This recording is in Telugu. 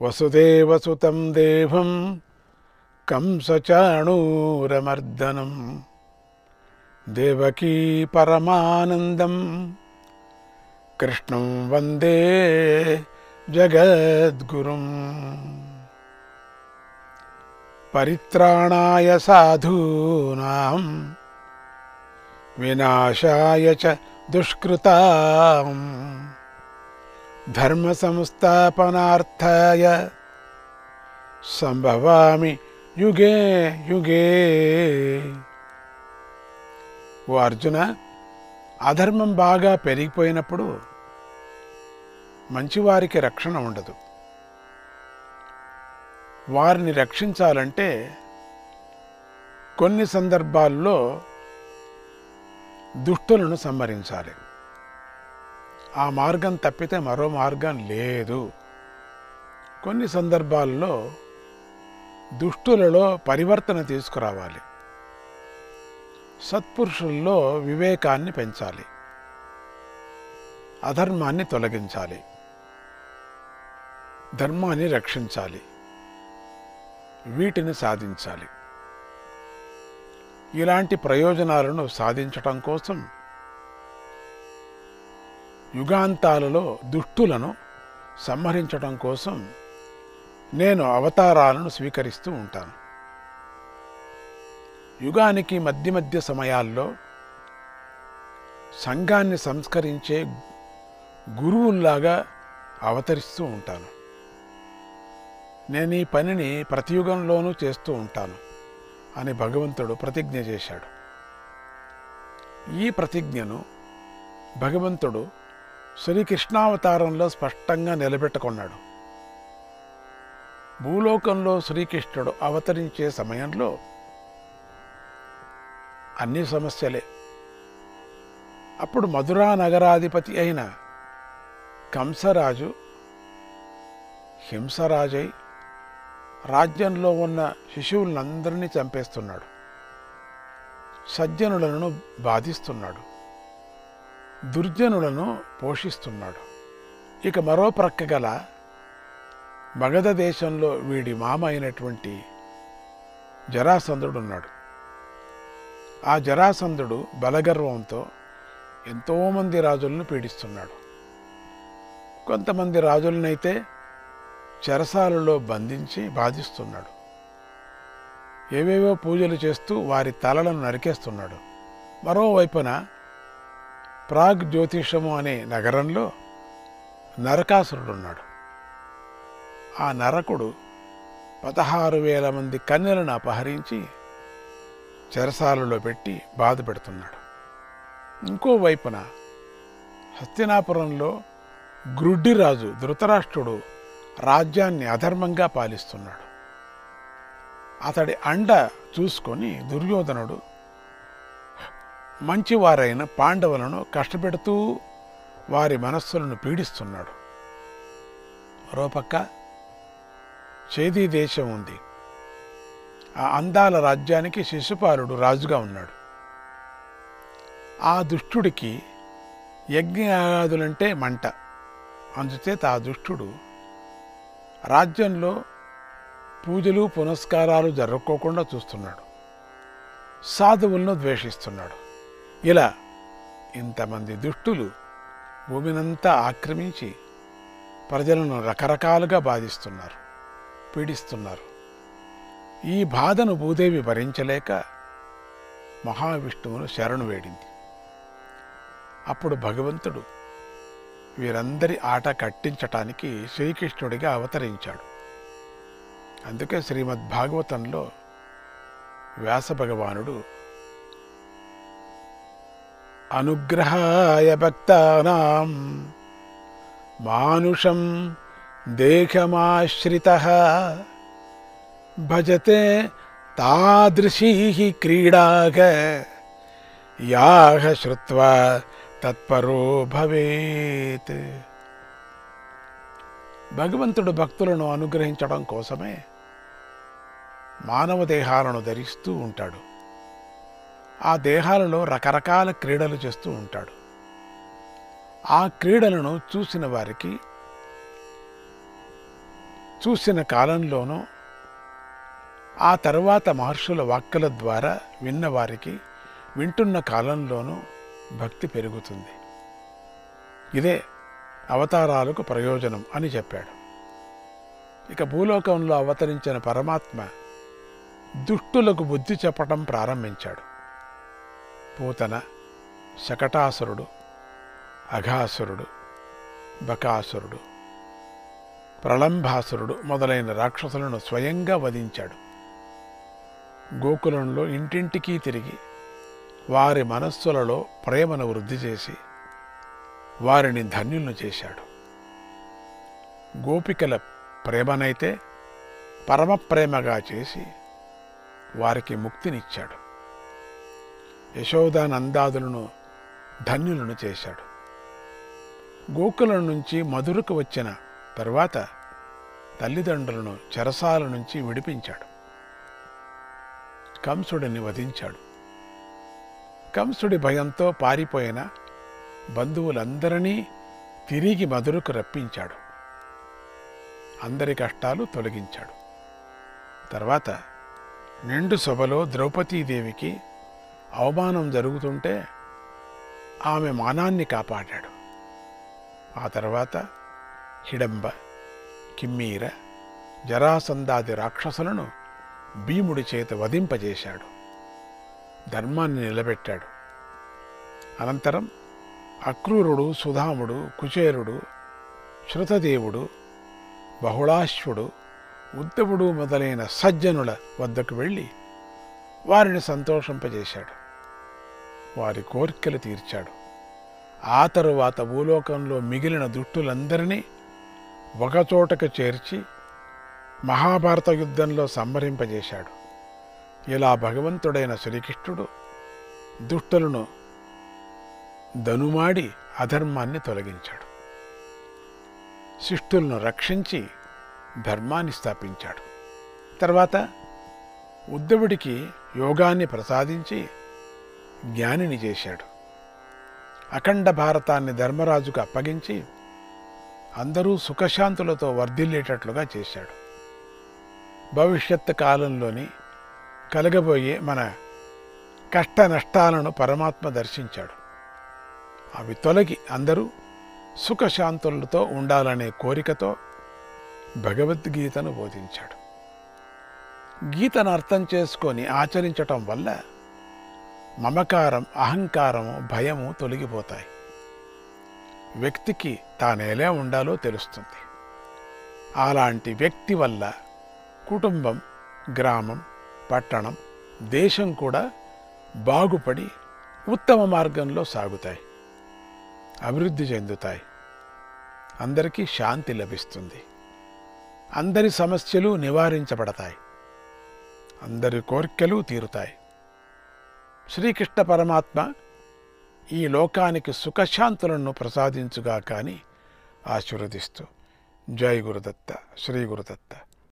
వసుదేవసుతం దేవం కంసచాణూరమర్దనం దేవకీ పరమానందం కృష్ణం వందే జగద్గురుం. పరిత్రాణాయ సాధూనాం వినాశాయ చ దుష్కృతాం ధర్మ సంస్థాపనార్థాయ సంభవామి యుగే యుగే. ఓ అర్జున, అధర్మం బాగా పెరిగిపోయినప్పుడు మంచివారికి రక్షణ ఉండదు. వారిని రక్షించాలంటే కొన్ని సందర్భాల్లో దుష్టులను సంహరించాలి. ఆ మార్గం తప్పితే మరో మార్గం లేదు. కొన్ని సందర్భాల్లో దుష్టులలో పరివర్తన తీసుకురావాలి. సత్పురుషుల్లో వివేకాన్ని పెంచాలి. అధర్మాన్ని తొలగించాలి. ధర్మాన్ని రక్షించాలి. వీటిని సాధించాలి. ఇలాంటి ప్రయోజనాలను సాధించటం కోసం యుగాంతాలలో దుష్టులను సంహరించటం కోసం నేను అవతారాలను స్వీకరిస్తూ ఉంటాను. యుగానికి మధ్య మధ్య సమయాల్లో సంఘాన్ని సంస్కరించే గురువుల్లాగా అవతరిస్తూ ఉంటాను. నేను ఈ పనిని ప్రతి యుగంలోనూ చేస్తూ ఉంటాను అని భగవంతుడు ప్రతిజ్ఞ చేశాడు. ఈ ప్రతిజ్ఞను భగవంతుడు శ్రీకృష్ణావతారంలో స్పష్టంగా నిలబెట్టుకున్నాడు. భూలోకంలో శ్రీకృష్ణుడు అవతరించే సమయంలో అన్ని సమస్యలే. అప్పుడు మధురా నగరాధిపతి అయిన కంసరాజు హింసరాజై రాజ్యంలో ఉన్న శిశువులందరినీ చంపేస్తున్నాడు. సజ్జనులను బాధిస్తున్నాడు. దుర్జనులను పోషిస్తున్నాడు. ఇక మరో ప్రక్క గల మగధ దేశంలో వీడి మామ అయినటువంటి జరాసంధుడు ఉన్నాడు. ఆ జరాసంధుడు బలగర్వంతో ఎంతోమంది రాజులను పీడిస్తున్నాడు. కొంతమంది రాజులనైతే చెరసాలలో బంధించి బాధిస్తున్నాడు. ఏవేవో పూజలు చేస్తూ వారి తలలను నరికేస్తున్నాడు. మరోవైపున ప్రాగ్ జ్యోతిషము అనే నగరంలో నరకాసురుడున్నాడు. ఆ నరకుడు 16,000 మంది కన్యలను అపహరించి చెరసాలలో పెట్టి బాధ పెడుతున్నాడు. ఇంకోవైపున హస్తినాపురంలో గ్రుడ్డిరాజు ధృతరాష్ట్రుడు రాజ్యాన్ని అధర్మంగా పాలిస్తున్నాడు. అతడి అండ చూసుకొని దుర్యోధనుడు మంచివారైన పాండవులను కష్టపెడుతూ వారి మనస్సులను పీడిస్తున్నాడు. మరోపక్క చేదీ దేశం ఉంది. ఆ అందాల రాజ్యానికి శిశుపాలుడు రాజుగా ఉన్నాడు. ఆ దుష్టుడికి యజ్ఞయాగాదులంటే మంట. అందుచేత ఆ దుష్టుడు రాజ్యంలో పూజలు పునస్కారాలు జరుపుకోకుండా చూస్తున్నాడు. సాధువులను ద్వేషిస్తున్నాడు. ఇలా ఇంతమంది దుష్టులు భూమినంతా ఆక్రమించి ప్రజలను రకరకాలుగా బాధిస్తున్నారు, పీడిస్తున్నారు. ఈ బాధను భూదేవి భరించలేక మహావిష్ణువును శరణు వేడింది. అప్పుడు భగవంతుడు వీరందరి ఆట కట్టించటానికి శ్రీకృష్ణుడిగా అవతరించాడు. అందుకే శ్రీమద్భాగవతంలో వ్యాస భగవానుడు అనుగ్రహాయ భక్తానాం మానుషం దేహమాశ్రితః భజతే తాదృశీః క్రీడాః యాః శ్రుత్వా తత్పరో భవేత్. భగవంతుడు భక్తులను అనుగ్రహించడం కోసమే మానవ దేహాలను ధరిస్తూ ఉంటాడు. ఆ దేహాలలో రకరకాల క్రీడలు చేస్తూ ఉంటాడు. ఆ క్రీడలను చూసిన వారికి చూసిన కాలంలోనూ ఆ తరువాత మహర్షుల వాక్కుల ద్వారా విన్నవారికి వింటున్న కాలంలోనూ భక్తి పెరుగుతుంది. ఇదే అవతారాలకు ప్రయోజనం అని చెప్పాడు. ఇక భూలోకంలో అవతరించిన పరమాత్మ దుష్టులకు బుద్ధి చెప్పటం ప్రారంభించాడు. పూతన, శకటాసురుడు, అఘాసురుడు, బకాసురుడు, ప్రళంబాసురుడు మొదలైన రాక్షసులను స్వయంగా వధించాడు. గోకులంలో ఇంటింటికి తిరిగి వారి మనస్సులలో ప్రేమను వృద్ధి చేసి వారిని ధన్యులను చేశాడు. గోపికల ప్రేమనైతే పరమప్రేమగా చేసి వారికి ముక్తినిచ్చాడు. యశోదానందాదులను ధన్యులను చేశాడు. గోకులం నుంచి మధురకు వచ్చిన తరువాత తల్లిదండ్రులను చెరసాల నుంచి విడిపించాడు. కంసుడిని వధించాడు. కంసుడి భయంతో పారిపోయిన బంధువులందరినీ తిరిగి మధురకు రప్పించాడు. అందరి కష్టాలు తొలగించాడు. తర్వాత నిండు సభలో ద్రౌపదీదేవికి అవమానం జరుగుతుంటే ఆమె మానాన్ని కాపాడాడు. ఆ తర్వాత హిడంబ, కిమ్మీర, జరాసంధాది రాక్షసులను భీముడి చేత వధింపజేశాడు. ధర్మాన్ని నిలబెట్టాడు. అనంతరం అక్రూరుడు, సుధాముడు, కుచేరుడు, శృతదేవుడు, బహుళాశ్వుడు, ఉద్ధవుడు మొదలైన సజ్జనుల వద్దకు వెళ్ళి వారిని సంతోషింపజేశాడు. వారి కోరికలు తీర్చాడు. ఆ తరువాత భూలోకంలో మిగిలిన దుష్టులందరినీ ఒకచోటకు చేర్చి మహాభారత యుద్ధంలో సంహరింపజేశాడు. ఇలా భగవంతుడైన శ్రీకృష్ణుడు దుష్టులను దనుమాడి అధర్మాన్ని తొలగించాడు. శిష్టులను రక్షించి ధర్మాన్ని స్థాపించాడు. తర్వాత ఉద్ధవుడికి యోగాన్ని ప్రసాదించి జ్ఞానిని చేశాడు. అఖండ భారతాన్ని ధర్మరాజుకు అప్పగించి అందరూ సుఖశాంతులతో వర్ధిల్లేటట్లుగా చేశాడు. భవిష్యత్ కాలంలోని కలగబోయే మన కష్ట నష్టాలను పరమాత్మ దర్శించాడు. అవి తొలగి అందరూ సుఖశాంతులతో ఉండాలనే కోరికతో భగవద్గీతను బోధించాడు. గీతను అర్థం చేసుకొని ఆచరించటం వల్ల మమకారం, అహంకారము, భయము తొలగిపోతాయి. వ్యక్తికి తానేలా ఉండాలో తెలుస్తుంది. అలాంటి వ్యక్తి వల్ల కుటుంబం, గ్రామం, పట్టణం, దేశం కూడా బాగుపడి ఉత్తమ మార్గంలో సాగుతాయి, అభివృద్ధి చెందుతాయి. అందరికీ శాంతి లభిస్తుంది. అందరి సమస్యలు నివారించబడతాయి. అందరి కోరికలు తీరుతాయి. శ్రీకృష్ణ పరమాత్మ ఈ లోకానికి సుఖశాంతులను ప్రసాదించుగా కానీ ఆశీర్వదిస్తూ జై గురుదత్త, శ్రీ గురుదత్త.